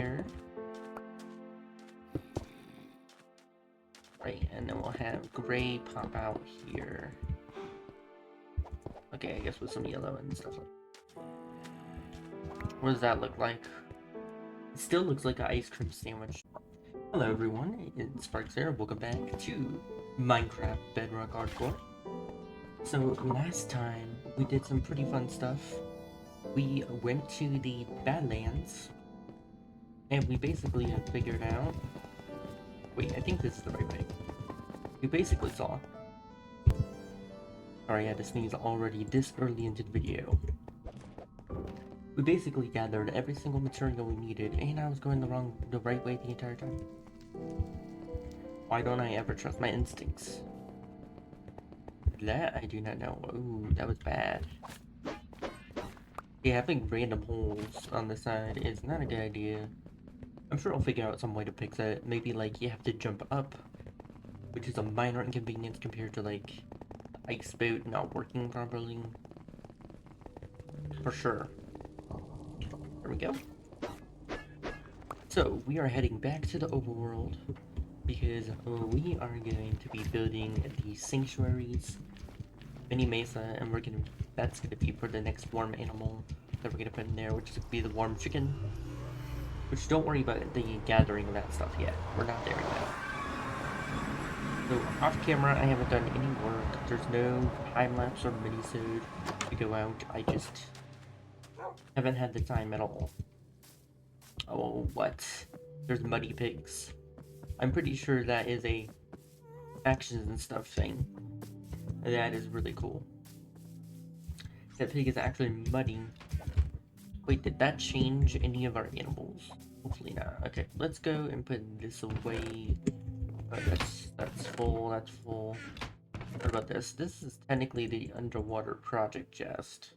here. Right, and then we'll have gray pop out here. Okay, I guess with some yellow and stuff like that. What does that look like? It still looks like an ice cream sandwich. Hello everyone, it's Sparks here. Welcome back to Minecraft Bedrock Hardcore. So last time we did some pretty fun stuff. We went to the Badlands and we basically figured out... Wait, I think this is the right way. We basically saw... Sorry, I had to sneeze already this early into the video. We basically gathered every single material we needed, and I was going the right way the entire time. Why don't I ever trust my instincts? That I do not know. Ooh, that was bad. Yeah, having random holes on the side is not a good idea. I'm sure I'll figure out some way to fix it. Maybe like you have to jump up, which is a minor inconvenience compared to like ice boat not working properly. For sure. There we go. So we are heading back to the overworld because we are going to be building the sanctuaries, mini mesa, and that's gonna be for the next warm animal that we're gonna put in there, which is gonna be the warm chicken. Which don't worry about the gathering of that stuff yet. We're not there yet. So off camera, I haven't done any work. There's no time lapse or mini-sode to go out. I just haven't had the time at all. Oh, what? There's muddy pigs. I'm pretty sure that is a actions and stuff thing. That is really cool. That pig is actually muddy. Wait, did that change any of our animals? Hopefully not. Okay, let's go and put this away. Oh, that's full, that's full. What about this? This is technically the underwater project chest.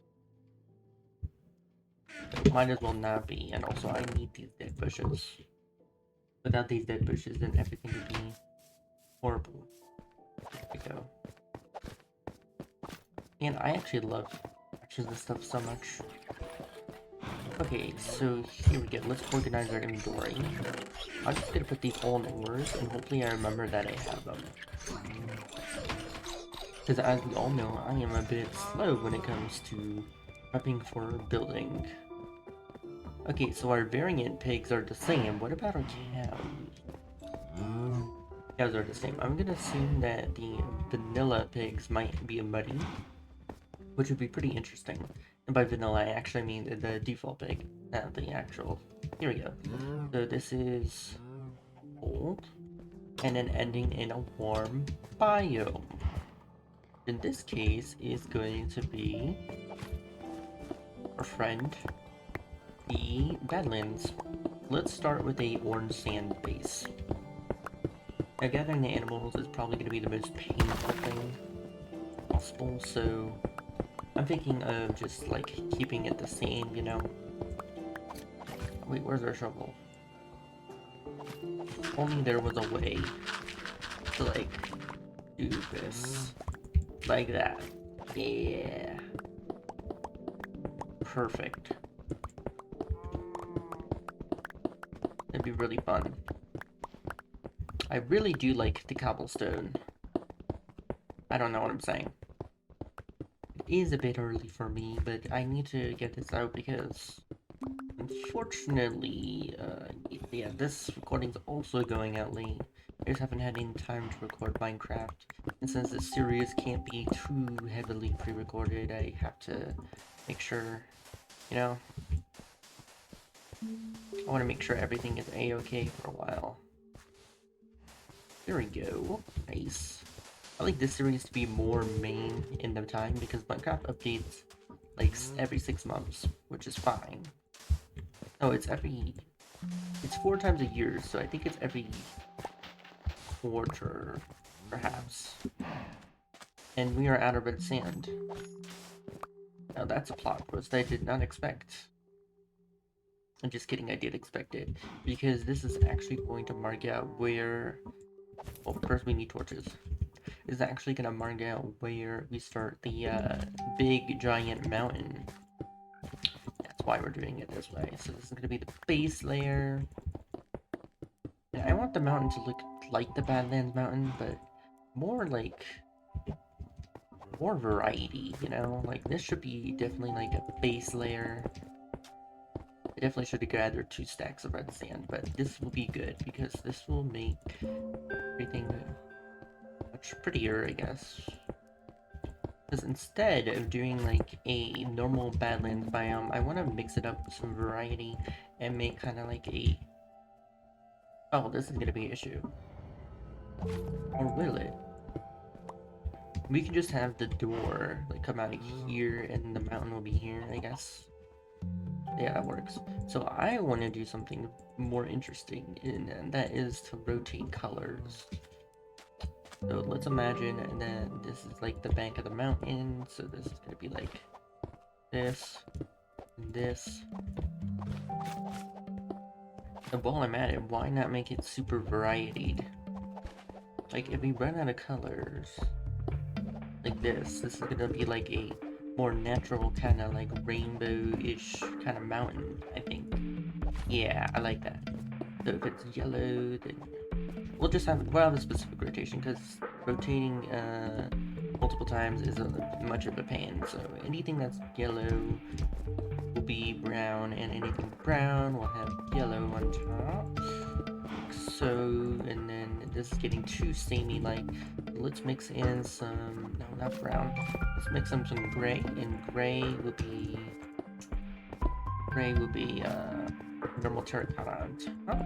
So might as well not be, and also I need these dead bushes. Without these dead bushes, then everything would be horrible. There we go. And I actually love actions and stuff so much. Okay, so here we go. Let's organize our inventory. I'm just gonna put these all in ores, and hopefully I remember that I have them. Because as we all know, I am a bit slow when it comes to prepping for building. Okay, so our variant pigs are the same. What about our cows? Cows are the same. I'm gonna assume that the vanilla pigs might be muddy, which would be pretty interesting. And by vanilla, I actually mean the default pig, not the actual. Here we go. So this is cold, and then ending in a warm biome. In this case, is going to be our friend, the Badlands. Let's start with a orange sand base. Now, gathering the animals is probably going to be the most painful thing possible, so I'm thinking of just, like, keeping it the same, you know? Wait, where's our shovel? If only there was a way to, like, do this. Like that. Yeah. Perfect. That'd be really fun. I really do like the cobblestone. I don't know what I'm saying. Is a bit early for me, but I need to get this out because unfortunately, yeah, this recording's also going out late. I just haven't had any time to record Minecraft, and since this series can't be too heavily pre-recorded, I have to make sure, you know, I want to make sure everything is a-okay for a while. There we go. Nice. I like this series to be more main in the time because Minecraft updates like every 6 months, which is fine. No, it's 4 times a year, so I think it's every quarter, perhaps. And we are out of red sand. Now that's a plot twist I did not expect. I'm just kidding, I did expect it, because this is actually going to mark out where... Well, first we need torches. Is actually gonna mark out where we start the big giant mountain. That's why we're doing it this way. So this is gonna be the base layer. And I want the mountain to look like the Badlands mountain, but more like more variety, you know? Like this should be definitely like a base layer. I definitely should have gathered 2 stacks of red sand, but this will be good because this will make everything much prettier, I guess. Because instead of doing like a normal Badlands biome, I want to mix it up with some variety and make kind of like a... Oh, this is going to be an issue. Or will it? We can just have the door like come out of here and the mountain will be here, I guess. Yeah, that works. So I want to do something more interesting, and that is to rotate colors. So let's imagine that this is like the bank of the mountain, so this is gonna be like this, and this. And while I'm at it, why not make it super varied? Like if we run out of colors, like this is gonna be like a more natural kind of like rainbow-ish kind of mountain, I think. Yeah, I like that. So if it's yellow, then we'll have a specific rotation because rotating multiple times is much of a pain. So anything that's yellow will be brown, and anything brown will have yellow on top. Like so, and then this is getting too samey. Like, let's mix in some not brown. Let's mix in some gray, and gray will be normal terracotta on top.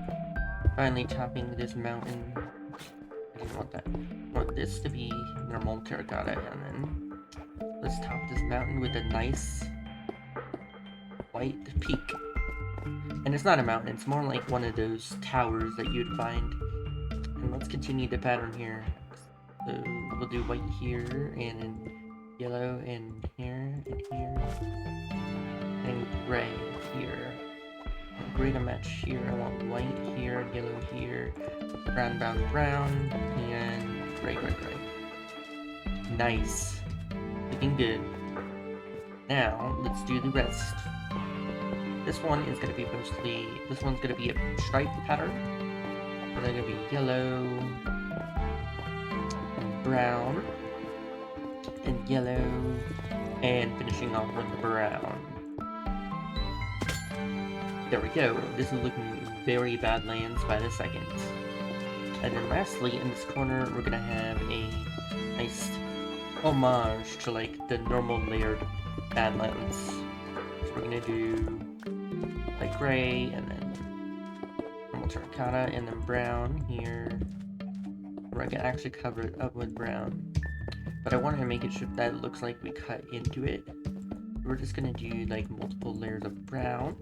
Finally topping this mountain. I didn't want that. I want this to be normal terracotta, and then let's top this mountain with a nice white peak. And it's not a mountain, it's more like one of those towers that you'd find. And let's continue the pattern here. So we'll do white here, and then yellow, and here, and gray here. Gray to match here. I want white here, yellow here, brown, brown, brown, and gray, gray, gray. Nice. Looking good. Now, let's do the rest. This one is going to be mostly... This one's going to be a stripe pattern. And then going to be yellow, and brown, and yellow, and finishing off with brown. There we go. This is looking very Badlands by the second. And then lastly, in this corner, we're gonna have a nice homage to like the normal layered Badlands. So we're gonna do like gray, and then normal terracotta, and then brown here. Where I can actually cover it up with brown. But I wanted to make it so that it looks like we cut into it. We're just gonna do like multiple layers of brown.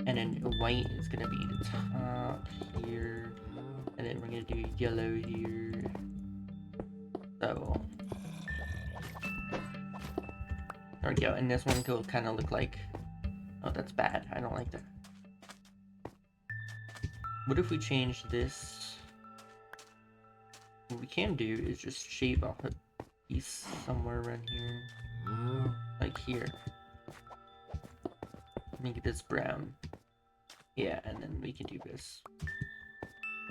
And then white is gonna be the top here, and then we're gonna do yellow here. So there we go. And this one will kind of look like, oh, that's bad. I don't like that. What if we change this? What we can do is just shave off a piece somewhere around here, like here. Make this brown. Yeah, and then we can do this.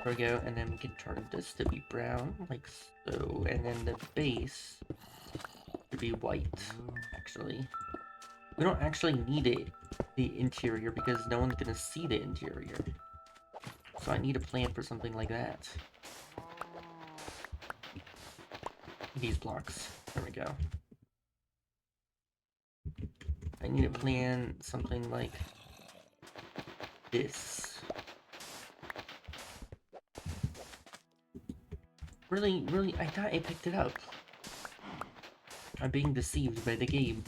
There we go, and then we can turn this to be brown, like so, and then the base to be white, actually. We don't actually need it, the interior, because no one's gonna see the interior. So I need a plan for something like that. These blocks. There we go. I need to plan something like this. Really, I thought I picked it up. I'm being deceived by the game.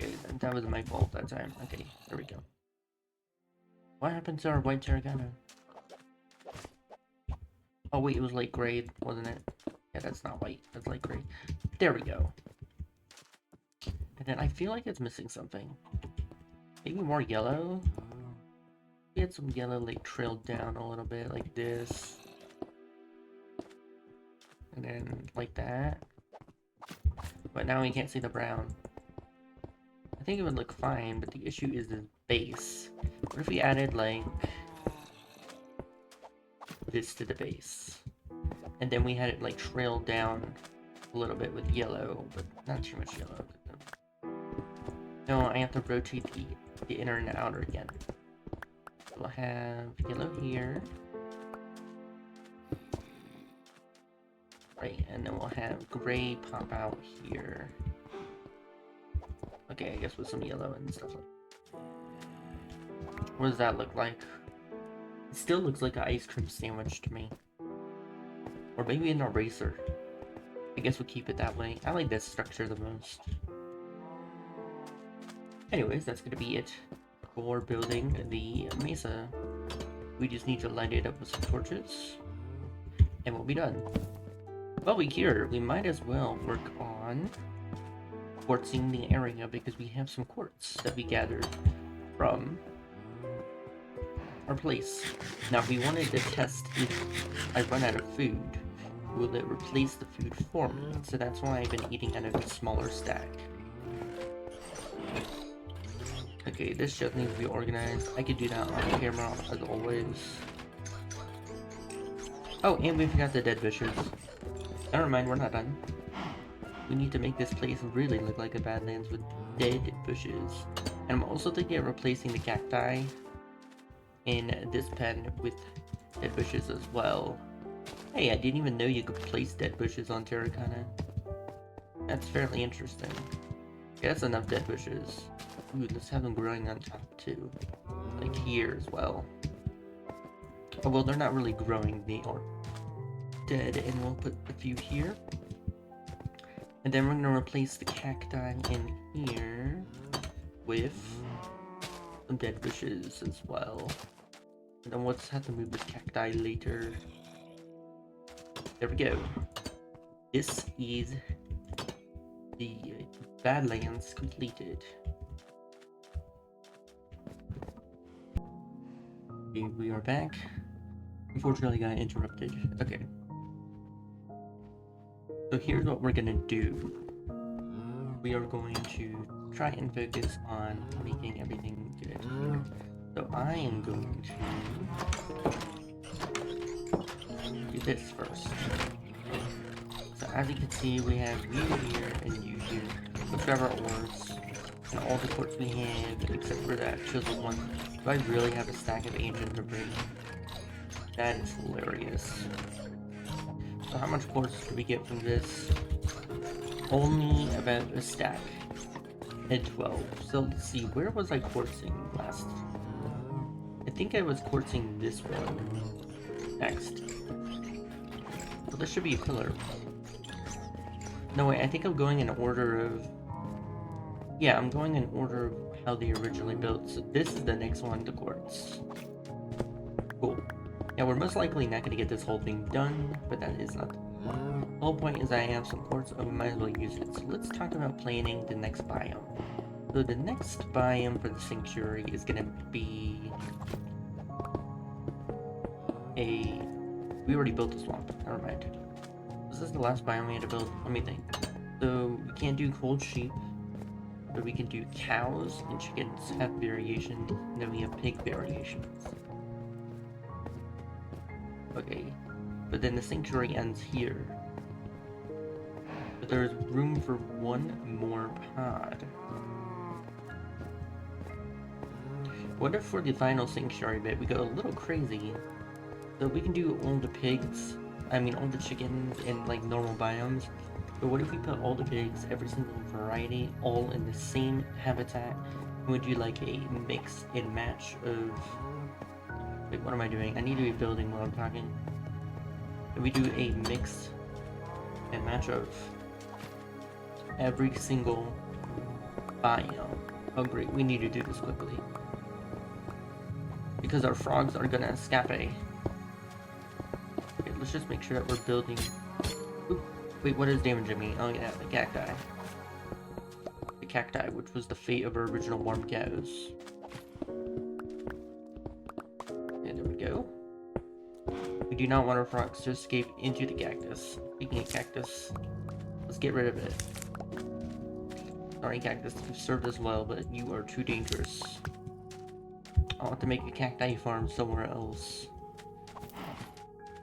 Okay, that was my fault that time. Okay, there we go. What happened to our white terracotta? Oh wait, it was light gray, wasn't it? Yeah, that's not white. That's light gray. There we go. And then I feel like it's missing something. Maybe more yellow? Get some yellow like trailed down a little bit like this. And then like that. But now we can't see the brown. I think it would look fine, but the issue is the base. What if we added, like, this to the base? And then we had it, like, trail down a little bit with yellow, but not too much yellow. No, I have to rotate the inner and outer again. We'll have yellow here. Right, and then we'll have gray pop out here. Okay, I guess with some yellow and stuff like. What does that look like? It still looks like an ice cream sandwich to me. Or maybe an eraser. I guess we'll keep it that way. I like this structure the most. Anyways, that's gonna be it for building the mesa. We just need to light it up with some torches, and we'll be done. While we're here, we might as well work on quartzing the area because we have some quartz that we gathered from our place. Now, if we wanted to test if I run out of food, will it replace the food for me? So that's why I've been eating out of a smaller stack. Okay, this just needs to be organized. I could do that on camera as always. Oh, and we forgot the dead bushes. Never mind, we're not done. We need to make this place really look like a Badlands with dead bushes. And I'm also thinking of replacing the cacti in this pen with dead bushes as well. Hey, I didn't even know you could place dead bushes on terracotta. That's fairly interesting. Okay, that's enough dead bushes. Ooh, let's have them growing on top too. Like here as well. Oh, well, they're not really growing, they are dead, and we'll put a few here. And then we're gonna replace the cacti in here with some dead bushes as well. And then we'll just have to move the cacti later. There we go. This is the Badlands completed. Okay, we are back. Unfortunately, got interrupted. Okay. So here's what we're gonna do. We are going to try and focus on making everything good here. So I am going to do this first. So as you can see, we have you here and you here. Let's grab our ores and all the quartz we have, except for that chiseled one. Do I really have a stack of ancient debris? That is hilarious. So how much quartz do we get from this? Only about a stack. And 12. So let's see, where was I quartzing last? I think I was quartzing this one. Next. So this should be a pillar. No wait, I think I'm going in order of... Yeah, I'm going in order of how they originally built. So this is the next one to quartz. Cool. Yeah, we're most likely not going to get this whole thing done, but that is not... The whole point is I have some quartz, so we might as well use it. So let's talk about planning the next biome. So the next biome for the sanctuary is going to be... We already built a swamp, never mind. This is the last biome we had to build. Let me think. So we can't do cold sheep, but we can do cows and chickens have variations, and then we have pig variations. Okay, but then the sanctuary ends here. But there's room for one more pod. What if for the final sanctuary bit we go a little crazy? So we can do all the pigs, all the chickens in like normal biomes. But what if we put all the pigs, every single variety, all in the same habitat? And we do like a mix and match of... Wait, what am I doing? I need to be building while I'm talking. And we do a mix and match of every single biome. Oh great, we need to do this quickly. Because our frogs are gonna escape. Okay, let's just make sure that we're building... Oop. Wait, what is damaging me? Oh yeah, the cacti. The cacti, which was the fate of our original warm cows. And there we go. We do not want our frogs to escape into the cactus. Speaking of cactus, let's get rid of it. Sorry, cactus, you've served us well, but you are too dangerous. I'll have to make a cacti farm somewhere else.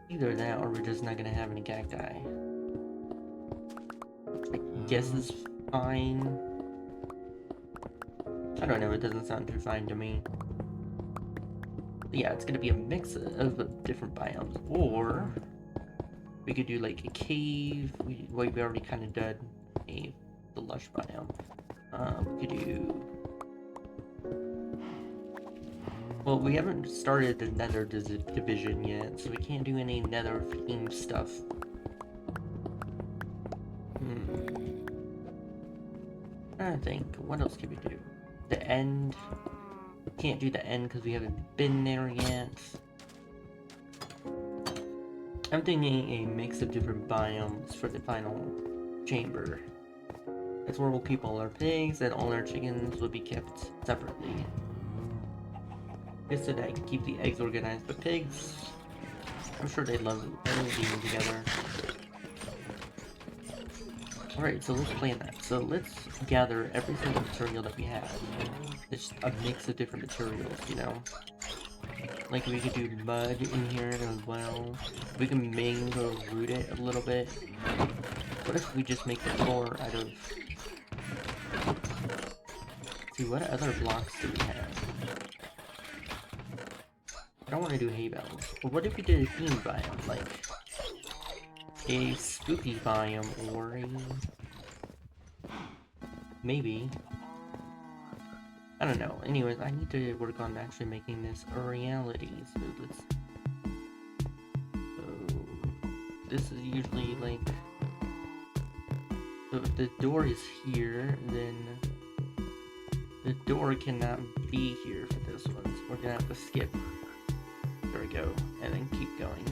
Either that, or we're just not gonna have any cacti. I guess it's fine. I don't know, it doesn't sound too fine to me. But yeah, it's gonna be a mix of different biomes. Or we could do like a cave. We already kind of did the lush biome. We could do. Well, we haven't started the nether division yet, so we can't do any nether themed stuff. I think, what else can we do? The end. Can't do the end because we haven't been there yet. I'm thinking a mix of different biomes for the final chamber. That's where we'll keep all our pigs, and all our chickens will be kept separately. Just so that I can keep the eggs organized, but pigs, I'm sure they love being together. Alright, so let's plan that. So let's gather every single material that we have. It's a mix of different materials, you know? Like we could do mud in here as well. We can mango root it a little bit. What if we just make the floor out of... Let's see, what other blocks do we have? I don't want to do hay bales. But what if we did a theme biome, like a spooky biome, or a... maybe. I don't know. Anyways, I need to work on actually making this a reality. So let's... So this is usually like... So if the door is here, then the door cannot be here for this one. So we're gonna have to skip. There we go, and then keep going.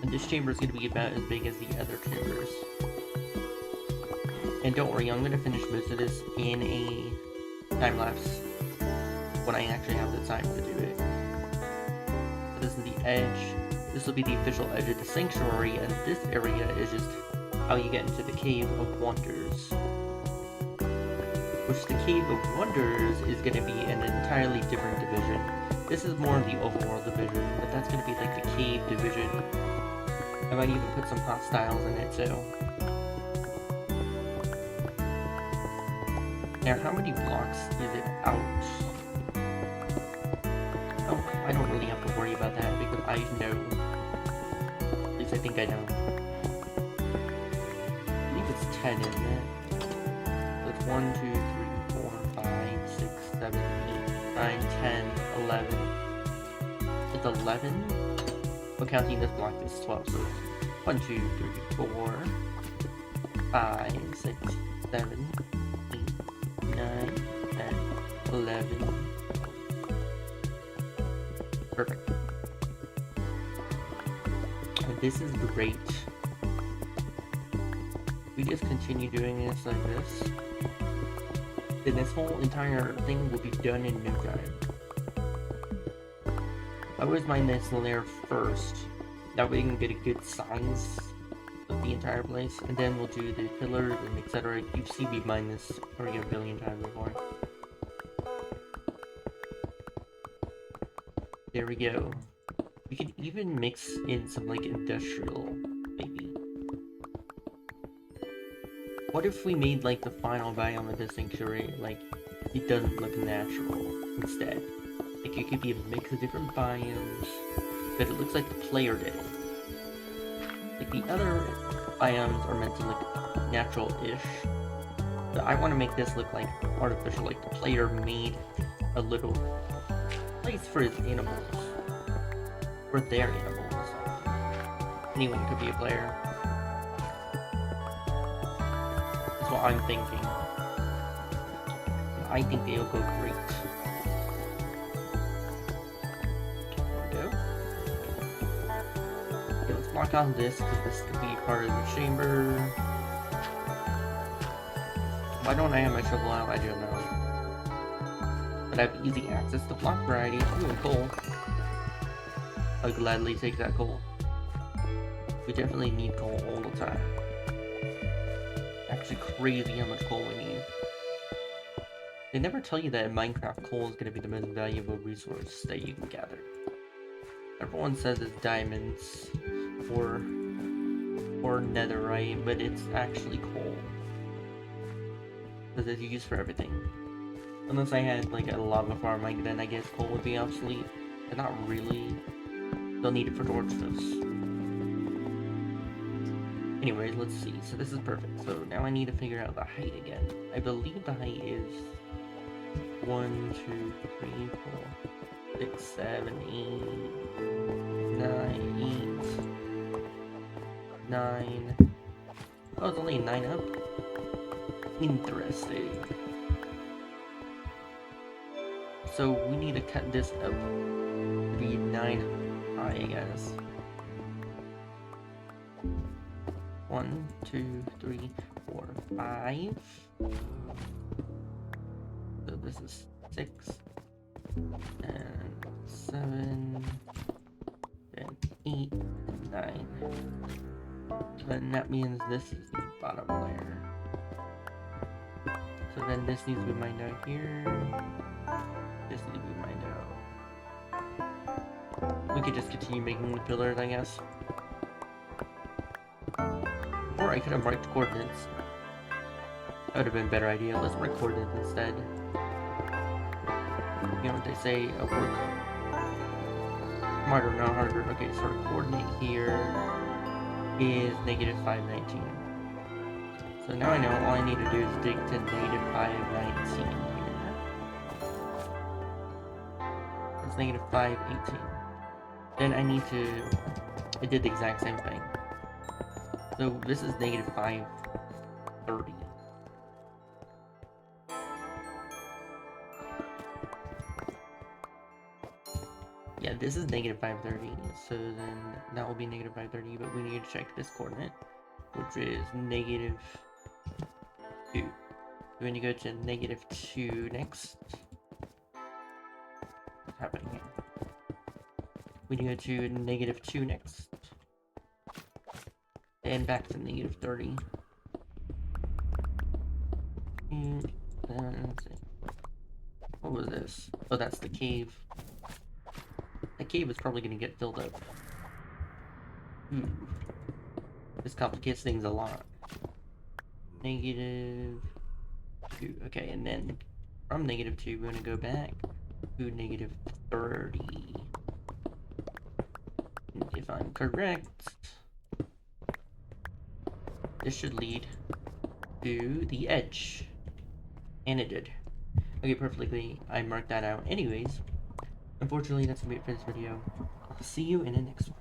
And this chamber is going to be about as big as the other chambers. And don't worry, I'm going to finish most of this in a time-lapse when I actually have the time to do it. So this is the edge. This will be the official edge of the sanctuary, and this area is just how you get into the Cave of Wonders. Which the Cave of Wonders is going to be an entirely different division. This is more of the overworld division, but that's going to be like the cave division. I might even put some hostiles in it too. Now, how many blocks is it out? Oh, I don't really have to worry about that because I know. At least I think I know. I believe it's 10, isn't it? So it's 1, 2, 3, 4, 5, 6, 7, 8, 9, 10, 11. It's 11? But counting this block is 12, so 1, 2, 3, 4, 5, 6, 7, 8, 9, 10, 11. Perfect. And this is great. We just continue doing this like this. Then this whole entire thing will be done in no time. I always mine this layer first. That way we can get a good size of the entire place. And then we'll do the pillars and etc. You've seen me mine this already a billion times before. There we go. We could even mix in some like industrial, maybe. What if we made like the final biome of the sanctuary, like it doesn't look natural instead? Like it could be a mix of different biomes, but it looks like the player did. Like the other biomes are meant to look natural-ish, but I want to make this look like artificial, like the player made a little place for his animals, for their animals. Anyone could be a player. That's what I'm thinking. I think they'll go great. Mark on this because this could be part of the chamber. Why don't I have my shovel out? I don't know. But I have easy access to block variety. Ooh, coal. I'll gladly take that coal. We definitely need coal all the time. actually crazy how much coal we need. They never tell you that in Minecraft coal is going to be the most valuable resource that you can gather. Everyone says it's diamonds or netherite, but it's actually coal. Because it's used for everything. Unless I had like a lava farm, like then I guess coal would be obsolete. But not really. They'll need it for torches. Anyways, let's see. So this is perfect. So now I need to figure out the height again. I believe the height is 1, 2, 3, 4, 6, 7, 8, 9, 8, 9. Oh, it's only 9 up. Interesting. So we need to cut this up to be 9 high, I guess. 1, 2, 3, 4, 5. So this is 6 and 7 and 8 and 9. Then that means this is the bottom layer. So then this needs to be mined out here. This needs to be mined out. We could just continue making the pillars, I guess. Or I could have marked coordinates. That would have been a better idea. Let's mark coordinates instead. You know what they say? Work smarter, not harder. Okay, so our coordinate here is -519. So now I know all I need to do is dig to -519 here. That's -518. Then I need to... I did the exact same thing. So this is -530. Yeah, this is -530. So then that will be -530, but we need to check this coordinate, which is -2. We're going to go to -2 next. What's happening here? We need to go to -2 next. And back to -30. And let's see. What was this? Oh, that's the cave. The cave is probably going to get filled up. This complicates things a lot. -2. Okay, and then from -2, we're going to go back to -30. If I'm correct, this should lead to the edge. And it did. Okay, perfectly. I marked that out. Anyways, unfortunately, that's going to be it for this video. I'll see you in the next one.